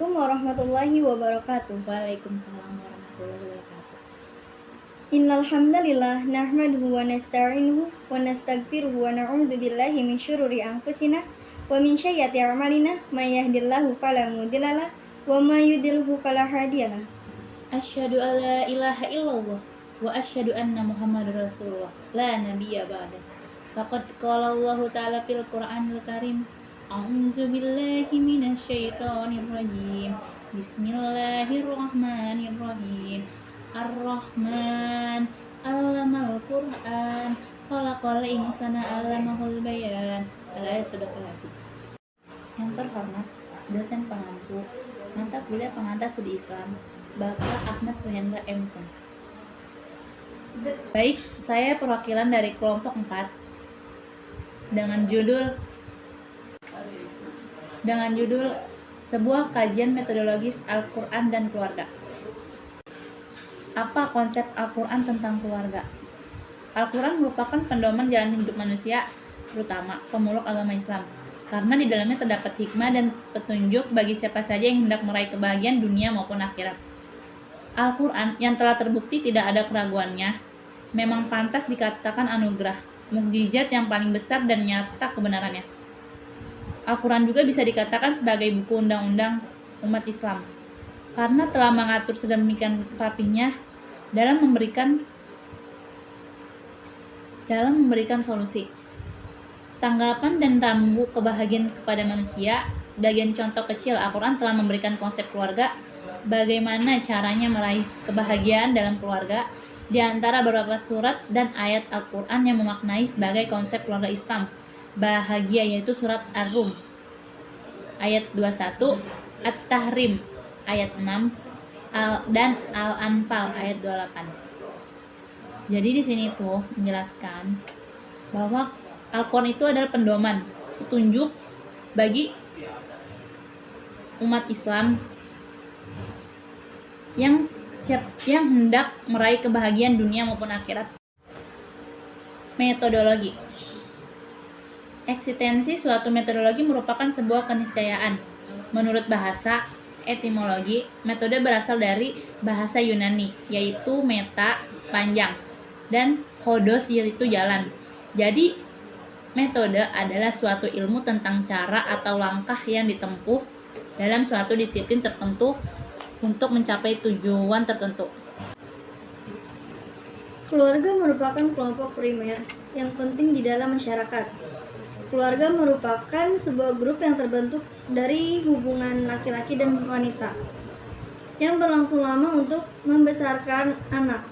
Assalamualaikum warahmatullahi wabarakatuh. Waalaikumsalam warahmatullahi wabarakatuh. Innal hamdalillah nahmaduhu wa nasta'inuhu wa nastaghfiruhu wa na'udzu billahi min syururi anfusina wa min sayyiati a'malina may yahdihillahu fala mudhillalah wa may yudhlilhu fala hadiyalah. Asyhadu an la ilaha illallah wa asyhadu anna Muhammadar Rasulullah la nabiyya ba'da. Faqad qala Allah ta'ala fil Qur'anil Karim. A'udzu billahi minasy syaithanir rajim. Bismillahirrahmanirrahim. Ar-Rahman 'allamal Qur'an, khalaqal insana 'allamahul bayan. Al-ayat sudah azim. Yang terhormat dosen pengampu mata kuliah pengantar studi Islam Bapak Ahmad Suhendra M.Com. Baik, saya perwakilan dari kelompok 4 dengan judul sebuah kajian metodologis Al-Quran dan keluarga. Apa konsep Al-Quran tentang keluarga? Al-Quran merupakan pedoman jalan hidup manusia, terutama pemeluk agama Islam, karena di dalamnya terdapat hikmah dan petunjuk bagi siapa saja yang hendak meraih kebahagiaan dunia maupun akhirat. Al-Quran yang telah terbukti tidak ada keraguannya, memang pantas dikatakan anugerah, mukjizat yang paling besar dan nyata kebenarannya. Al-Quran juga bisa dikatakan sebagai buku undang-undang umat Islam, karena telah mengatur sedemikian rapihnya dalam memberikan solusi, tanggapan dan rambu kebahagiaan kepada manusia. Sebagian contoh kecil, Al-Quran telah memberikan konsep keluarga, bagaimana caranya meraih kebahagiaan dalam keluarga, di antara beberapa surat dan ayat Al-Quran yang memaknai sebagai konsep keluarga Islam bahagia, yaitu surat Ar-Rum ayat 21, At-Tahrim ayat 6, dan Al-Anfal ayat 28. Jadi di sini tuh menjelaskan bahwa Al-Quran itu adalah pedoman, petunjuk bagi umat Islam yang hendak meraih kebahagiaan dunia maupun akhirat. Metodologi. Eksistensi suatu metodologi merupakan sebuah keniscayaan. Menurut bahasa etimologi, metode berasal dari bahasa Yunani, yaitu meta, sepanjang, dan hodos, yaitu jalan. Jadi, metode adalah suatu ilmu tentang cara atau langkah yang ditempuh dalam suatu disiplin tertentu untuk mencapai tujuan tertentu. Keluarga merupakan kelompok primer yang penting di dalam masyarakat. Keluarga merupakan sebuah grup yang terbentuk dari hubungan laki-laki dan wanita yang berlangsung lama untuk membesarkan anak.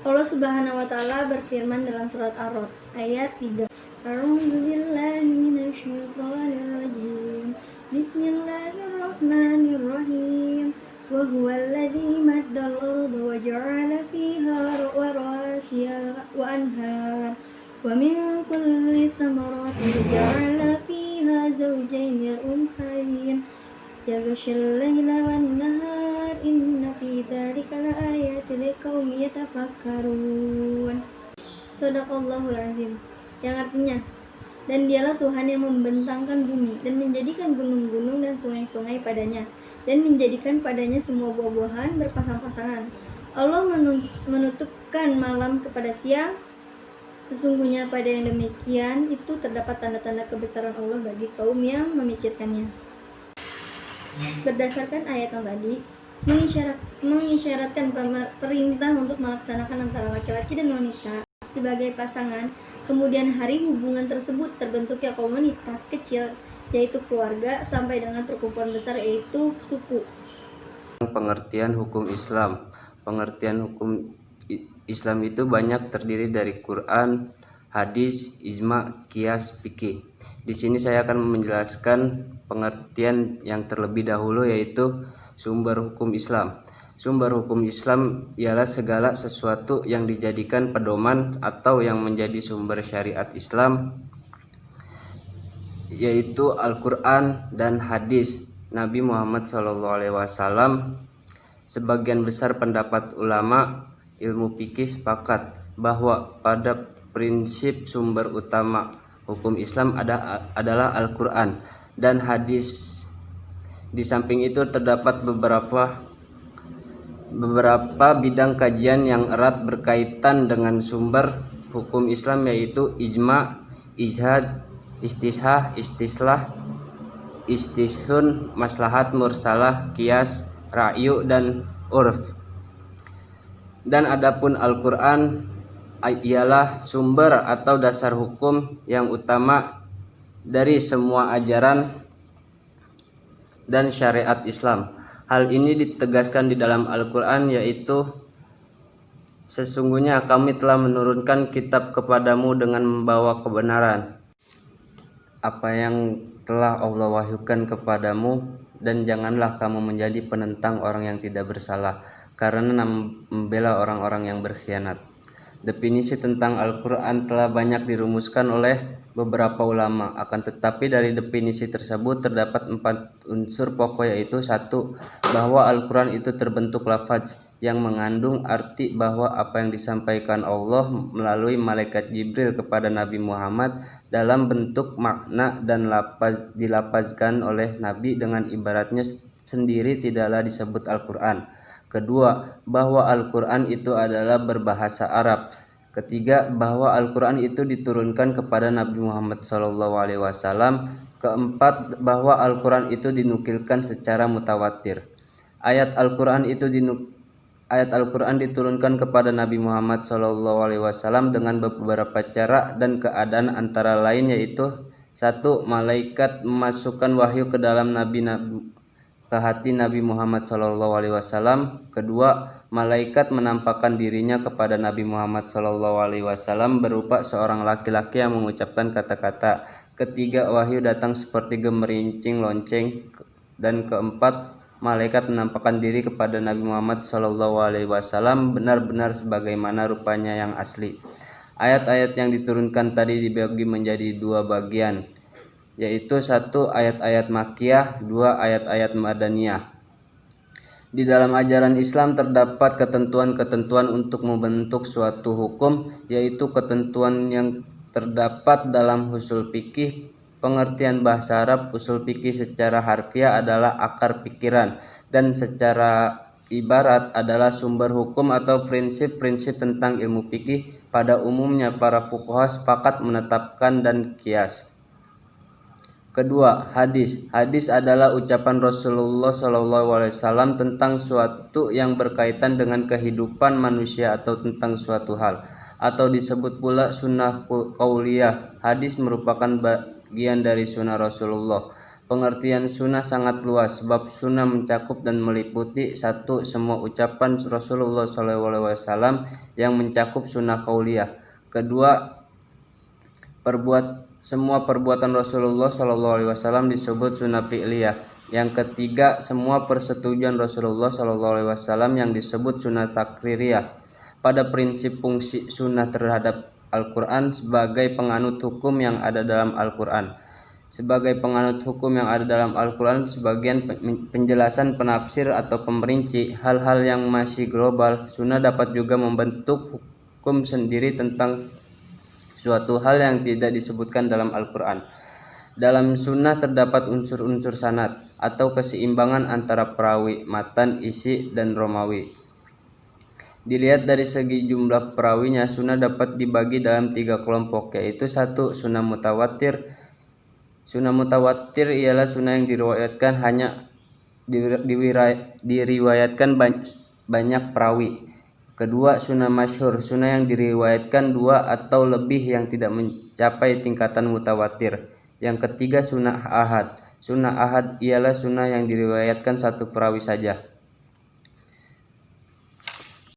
Allah Subhanahu wa taala berfirman dalam surat Ar-Ra'd ayat 3. A'udzubillahi minasyaitonirrajim. Bismillahirrahmanirrahim. Wa huwallazi maddal arda wa ja'ala fiha rawasiya wa anhar wa min kulli thamarati ja'ala fiha zawjayn al-unthayayn yaghshal laila wan nahar inna fi dzalika laayatin liqaumin yatafakkarun. Shadaqallahul azim. Yang artinya, dan dialah Tuhan yang membentangkan bumi dan menjadikan gunung-gunung dan sungai-sungai padanya, dan menjadikan padanya semua buah-buahan berpasang-pasangan. Allah menutupkan malam kepada siang. Sesungguhnya pada yang demikian itu terdapat tanda-tanda kebesaran Allah bagi kaum yang memikirkannya. Berdasarkan ayat yang tadi, mengisyaratkan perintah untuk melaksanakan antara laki-laki dan wanita sebagai pasangan. Kemudian hari hubungan tersebut terbentuknya komunitas kecil, yaitu keluarga, sampai dengan perkumpulan besar, yaitu suku. Pengertian hukum Islam. Pengertian hukum Islam itu banyak terdiri dari Quran, hadis, ijma, qiyas, fikih. Di sini saya akan menjelaskan pengertian yang terlebih dahulu, yaitu sumber hukum Islam. Sumber hukum Islam ialah segala sesuatu yang dijadikan pedoman atau yang menjadi sumber syariat Islam, yaitu Al-Quran dan hadis Nabi Muhammad SAW. Sebagian besar pendapat ulama ilmu fikih sepakat bahwa pada prinsip sumber utama hukum Islam adalah Al-Quran dan hadis. Di samping itu terdapat beberapa bidang kajian yang erat berkaitan dengan sumber hukum Islam, yaitu ijma, ijtihad, istishah, istislah, istishun, maslahat mursalah, qiyas, ra'yu, dan urf. Dan adapun Al-Quran ialah sumber atau dasar hukum yang utama dari semua ajaran dan syariat Islam. Hal ini ditegaskan di dalam Al-Quran, yaitu sesungguhnya kami telah menurunkan kitab kepadamu dengan membawa kebenaran apa yang telah Allah wahyukan kepadamu, dan janganlah kamu menjadi penentang orang yang tidak bersalah karena membela orang-orang yang berkhianat. Definisi tentang Al-Quran telah banyak dirumuskan oleh beberapa ulama, akan tetapi dari definisi tersebut terdapat 4 unsur pokok, yaitu 1. Bahwa Al-Quran itu terbentuk lafaz yang mengandung arti bahwa apa yang disampaikan Allah melalui malaikat Jibril kepada Nabi Muhammad dalam bentuk makna dan dilapazkan oleh Nabi dengan ibaratnya sendiri tidaklah disebut Al-Quran. Kedua, bahwa Al-Quran itu adalah berbahasa Arab. Ketiga, bahwa Al-Quran itu diturunkan kepada Nabi Muhammad SAW. Keempat, bahwa Al-Quran itu dinukilkan secara mutawatir. Ayat Al-Quran diturunkan kepada Nabi Muhammad SAW dengan beberapa cara dan keadaan, antara lain yaitu 1. Malaikat memasukkan wahyu ke dalam ke hati Nabi Muhammad SAW. Kedua, malaikat menampakkan dirinya kepada Nabi Muhammad SAW berupa seorang laki-laki yang mengucapkan kata-kata. Ketiga, wahyu datang seperti gemerincing lonceng. Dan keempat, malaikat menampakkan diri kepada Nabi Muhammad SAW benar-benar sebagaimana rupanya yang asli. Ayat-ayat yang diturunkan tadi dibagi menjadi 2 bagian, yaitu 1. Ayat-ayat Makkiyah, 2. Ayat-ayat Madaniyah. Di dalam ajaran Islam terdapat ketentuan-ketentuan untuk membentuk suatu hukum, yaitu ketentuan yang terdapat dalam usul fikih. Pengertian bahasa Arab usul fikih secara harfiah adalah akar pikiran, dan secara ibarat adalah sumber hukum atau prinsip-prinsip tentang ilmu fikih. Pada umumnya para fuqaha sepakat menetapkan dan qiyas. Kedua, hadis. Hadis adalah ucapan Rasulullah SAW tentang suatu yang berkaitan dengan kehidupan manusia atau tentang suatu hal, atau disebut pula sunnah qauliyah. Hadis merupakan bagian dari sunnah Rasulullah. Pengertian sunnah sangat luas, sebab sunnah mencakup dan meliputi 1. Semua ucapan Rasulullah SAW yang mencakup sunnah qauliyah. Kedua, semua perbuatan Rasulullah SAW disebut sunnah fi'liyah. Yang ketiga, semua persetujuan Rasulullah SAW yang disebut sunnah takririyah. Pada prinsip fungsi sunnah terhadap Al-Quran sebagai penganut hukum yang ada dalam Al-Quran. Sebagai penganut hukum yang ada dalam Al-Quran, sebagian penjelasan, penafsir, atau pemerinci hal-hal yang masih global, sunnah dapat juga membentuk hukum sendiri tentang suatu hal yang tidak disebutkan dalam Al-Quran. Dalam sunnah terdapat unsur-unsur sanad atau keseimbangan antara perawi, matan, isi, dan romawi. Dilihat dari segi jumlah perawinya, sunnah dapat dibagi dalam 3 kelompok, yaitu 1. Sunnah mutawatir. Sunnah mutawatir ialah sunnah yang diriwayatkan banyak perawi. Kedua, sunnah masyhur, sunnah yang diriwayatkan 2 atau lebih yang tidak mencapai tingkatan mutawatir. Yang ketiga, sunnah ahad. Sunnah ahad ialah sunnah yang diriwayatkan 1 perawi saja.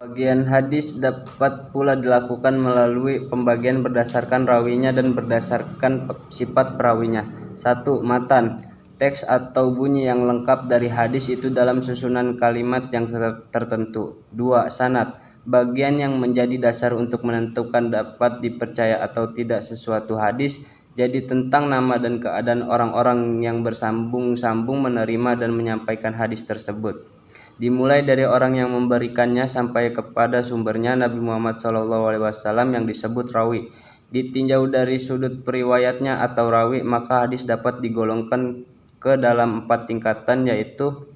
Bagian hadis dapat pula dilakukan melalui pembagian berdasarkan rawinya dan berdasarkan sifat perawinya. 1. Matan. Teks atau bunyi yang lengkap dari hadis itu dalam susunan kalimat yang tertentu. 2. Sanad. Bagian yang menjadi dasar untuk menentukan dapat dipercaya atau tidak sesuatu hadis, jadi tentang nama dan keadaan orang-orang yang bersambung-sambung menerima dan menyampaikan hadis tersebut, dimulai dari orang yang memberikannya sampai kepada sumbernya Nabi Muhammad SAW yang disebut rawi. Ditinjau dari sudut periwayatnya atau rawi, maka hadis dapat digolongkan ke dalam 4 tingkatan, yaitu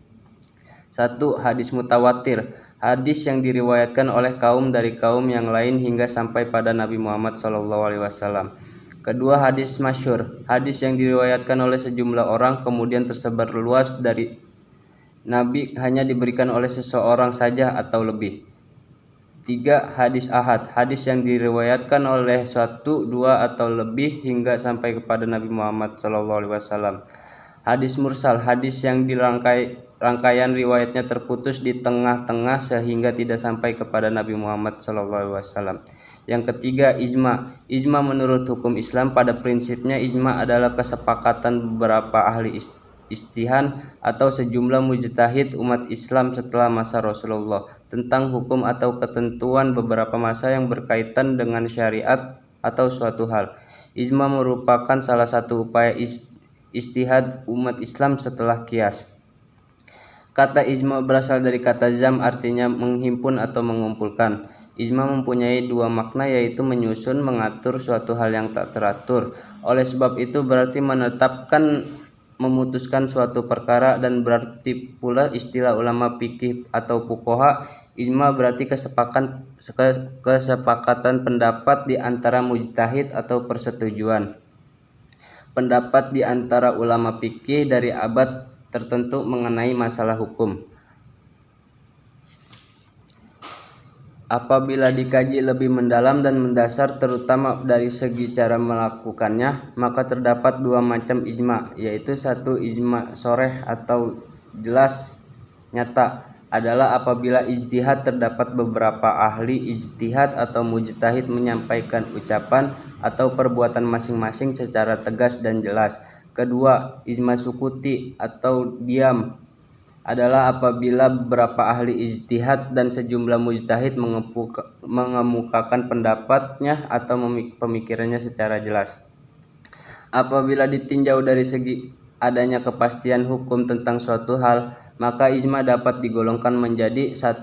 1. Hadis mutawatir, hadis yang diriwayatkan oleh kaum dari kaum yang lain hingga sampai pada Nabi Muhammad SAW. Kedua, hadis masyhur, hadis yang diriwayatkan oleh sejumlah orang kemudian tersebar luas dari Nabi hanya diberikan oleh seseorang saja atau lebih. 3. Hadis ahad, hadis yang diriwayatkan oleh 1, 2 atau lebih hingga sampai kepada Nabi Muhammad SAW. Hadis mursal, hadis yang rangkaian riwayatnya terputus di tengah-tengah sehingga tidak sampai kepada Nabi Muhammad SAW. Yang ketiga, ijma. Ijma menurut hukum Islam pada prinsipnya ijma adalah kesepakatan beberapa ahli ijtihad atau sejumlah mujtahid umat Islam setelah masa Rasulullah tentang hukum atau ketentuan beberapa masa yang berkaitan dengan syariat atau suatu hal. Ijma merupakan salah satu upaya ijtihad umat Islam setelah qiyas. Kata ijma berasal dari kata jam, artinya menghimpun atau mengumpulkan. Ijma mempunyai 2 makna, yaitu menyusun, mengatur suatu hal yang tak teratur. Oleh sebab itu berarti menetapkan, memutuskan suatu perkara, dan berarti pula istilah ulama fikih atau fuqaha, ijma berarti kesepakatan pendapat di antara mujtahid atau persetujuan pendapat di antara ulama fikih dari abad tertentu mengenai masalah hukum. Apabila dikaji lebih mendalam dan mendasar terutama dari segi cara melakukannya, maka terdapat 2 macam ijma, yaitu 1. Ijma soreh atau jelas nyata adalah apabila ijtihad terdapat beberapa ahli ijtihad atau mujtahid menyampaikan ucapan atau perbuatan masing-masing secara tegas dan jelas. Kedua, ijma sukuti atau diam adalah apabila beberapa ahli ijtihad dan sejumlah mujtahid mengemukakan pendapatnya atau pemikirannya secara jelas. Apabila ditinjau dari segi adanya kepastian hukum tentang suatu hal, maka ijma dapat digolongkan menjadi 1.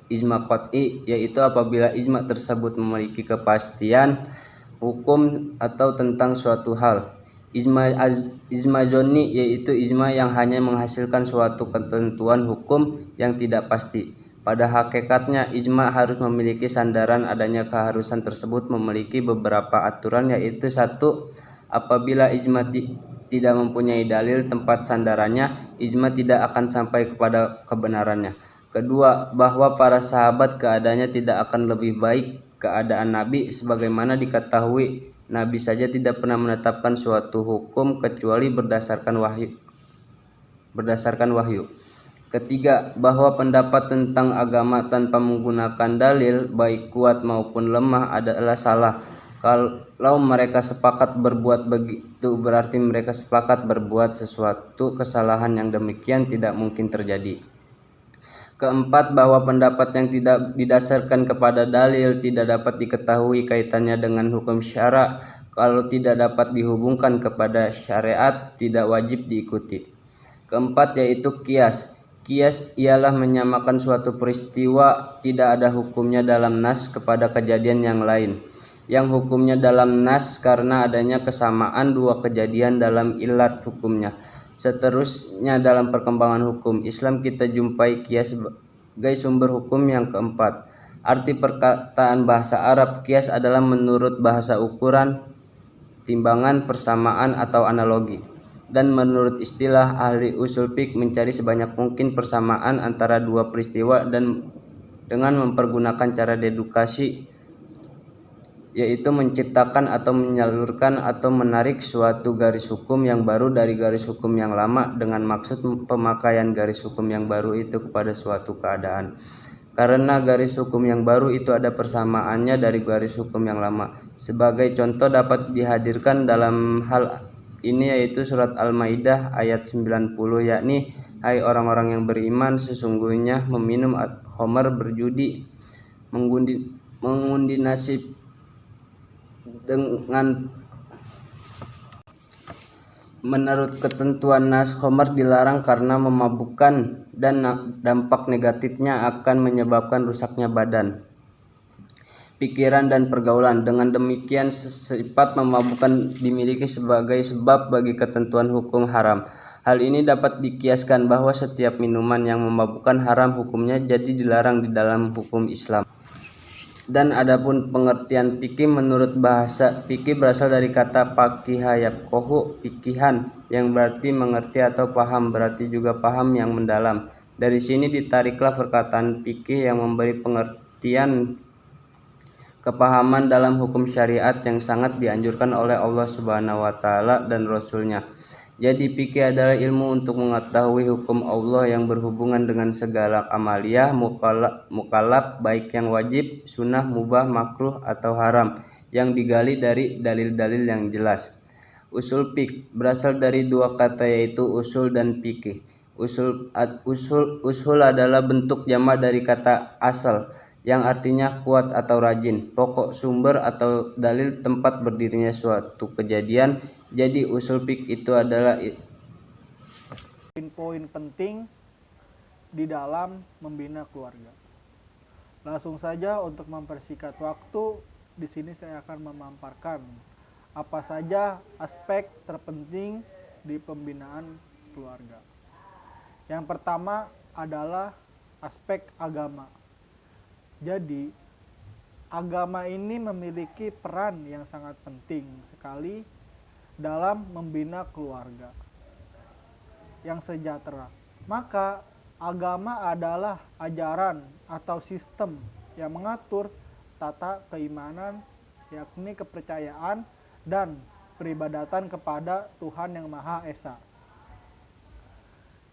Ijma qat'i, yaitu apabila ijma tersebut memiliki kepastian hukum atau tentang suatu hal. Ijma zonni, yaitu ijma yang hanya menghasilkan suatu ketentuan hukum yang tidak pasti. Pada hakikatnya ijma harus memiliki sandaran adanya keharusan tersebut memiliki beberapa aturan, yaitu 1. Apabila ijma tidak mempunyai dalil tempat sandarannya, ijma tidak akan sampai kepada kebenarannya. Kedua, bahwa para sahabat keadaannya tidak akan lebih baik keadaan Nabi, sebagaimana diketahui Nabi saja tidak pernah menetapkan suatu hukum kecuali berdasarkan wahyu. Ketiga, bahwa pendapat tentang agama tanpa menggunakan dalil, baik kuat maupun lemah, adalah salah. Kalau mereka sepakat berbuat begitu, berarti mereka sepakat berbuat sesuatu kesalahan yang demikian tidak mungkin terjadi. Keempat, bahwa pendapat yang tidak didasarkan kepada dalil tidak dapat diketahui kaitannya dengan hukum syara. Kalau tidak dapat dihubungkan kepada syariat, tidak wajib diikuti. Keempat, yaitu qiyas. Qiyas ialah menyamakan suatu peristiwa tidak ada hukumnya dalam nas kepada kejadian yang lain, yang hukumnya dalam nas karena adanya kesamaan 2 kejadian dalam ilat hukumnya. Seterusnya dalam perkembangan hukum Islam kita jumpai qiyas sebagai sumber hukum yang keempat. Arti perkataan bahasa Arab qiyas adalah menurut bahasa ukuran, timbangan, persamaan atau analogi. Dan menurut istilah ahli usul fiqh mencari sebanyak mungkin persamaan antara 2 peristiwa dan dengan mempergunakan cara dedukasi, yaitu menciptakan atau menyalurkan atau menarik suatu garis hukum yang baru dari garis hukum yang lama dengan maksud pemakaian garis hukum yang baru itu kepada suatu keadaan. Karena garis hukum yang baru itu ada persamaannya dari garis hukum yang lama. Sebagai contoh dapat dihadirkan dalam hal ini yaitu surat Al-Maidah ayat 90, yakni hai orang-orang yang beriman, sesungguhnya meminum khamar, berjudi, mengundi nasib dengan menurut ketentuan nas, khamar dilarang karena memabukkan dan dampak negatifnya akan menyebabkan rusaknya badan, pikiran dan pergaulan. Dengan demikian sifat memabukkan dimiliki sebagai sebab bagi ketentuan hukum haram. Hal ini dapat dikiaskan bahwa setiap minuman yang memabukkan haram hukumnya, jadi dilarang di dalam hukum Islam. Dan adapun pengertian fikih, menurut bahasa fikih berasal dari kata faqiha yafqahu, fikihan, yang berarti mengerti atau paham, berarti juga paham yang mendalam. Dari sini ditariklah perkataan fikih yang memberi pengertian kepahaman dalam hukum syariat yang sangat dianjurkan oleh Allah Subhanahu wa taala dan Rasul-Nya. Jadi fikih adalah ilmu untuk mengetahui hukum Allah yang berhubungan dengan segala amaliyah mukallaf, baik yang wajib, sunnah, mubah, makruh atau haram, yang digali dari dalil-dalil yang jelas. Usul fiqh berasal dari dua kata, yaitu usul dan fikih. Usul adalah bentuk jamak dari kata asal, yang artinya kuat atau rajin, pokok, sumber atau dalil tempat berdirinya suatu kejadian. Jadi usul fiqh itu adalah poin-poin penting di dalam membina keluarga. Langsung saja untuk mempersingkat waktu, di sini saya akan memaparkan apa saja aspek terpenting di pembinaan keluarga. Yang pertama adalah aspek agama. Jadi, agama ini memiliki peran yang sangat penting sekali dalam membina keluarga yang sejahtera. Maka, agama adalah ajaran atau sistem yang mengatur tata keimanan, yakni kepercayaan dan peribadatan kepada Tuhan Yang Maha Esa.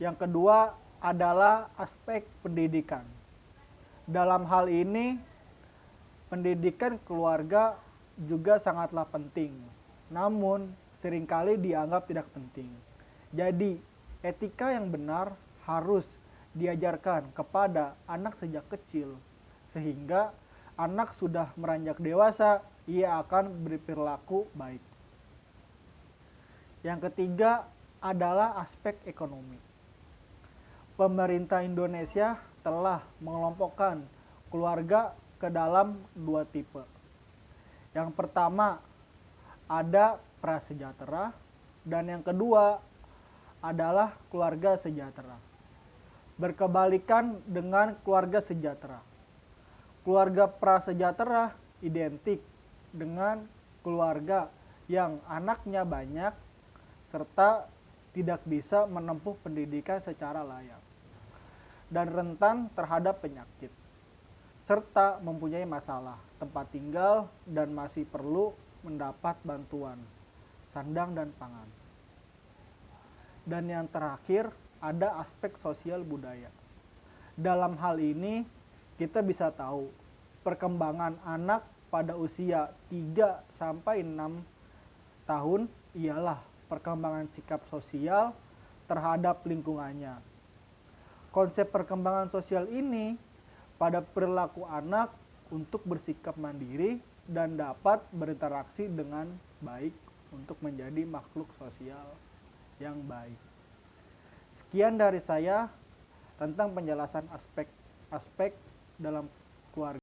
Yang kedua adalah aspek pendidikan. Dalam hal ini, pendidikan keluarga juga sangatlah penting, namun seringkali dianggap tidak penting. Jadi, etika yang benar harus diajarkan kepada anak sejak kecil, sehingga anak sudah beranjak dewasa, ia akan berperilaku baik. Yang ketiga adalah aspek ekonomi. Pemerintah Indonesia telah mengelompokkan keluarga ke dalam dua tipe. Yang pertama ada prasejahtera, dan yang kedua adalah keluarga sejahtera. Berkebalikan dengan keluarga sejahtera. Keluarga prasejahtera identik dengan keluarga yang anaknya banyak serta tidak bisa menempuh pendidikan secara layak dan rentan terhadap penyakit, serta mempunyai masalah tempat tinggal dan masih perlu mendapat bantuan sandang dan pangan. Dan yang terakhir ada aspek sosial budaya. Dalam hal ini kita bisa tahu perkembangan anak pada usia 3-6 tahun ialah perkembangan sikap sosial terhadap lingkungannya. Konsep perkembangan sosial ini pada perilaku anak untuk bersikap mandiri dan dapat berinteraksi dengan baik untuk menjadi makhluk sosial yang baik. Sekian dari saya tentang penjelasan aspek-aspek dalam keluarga.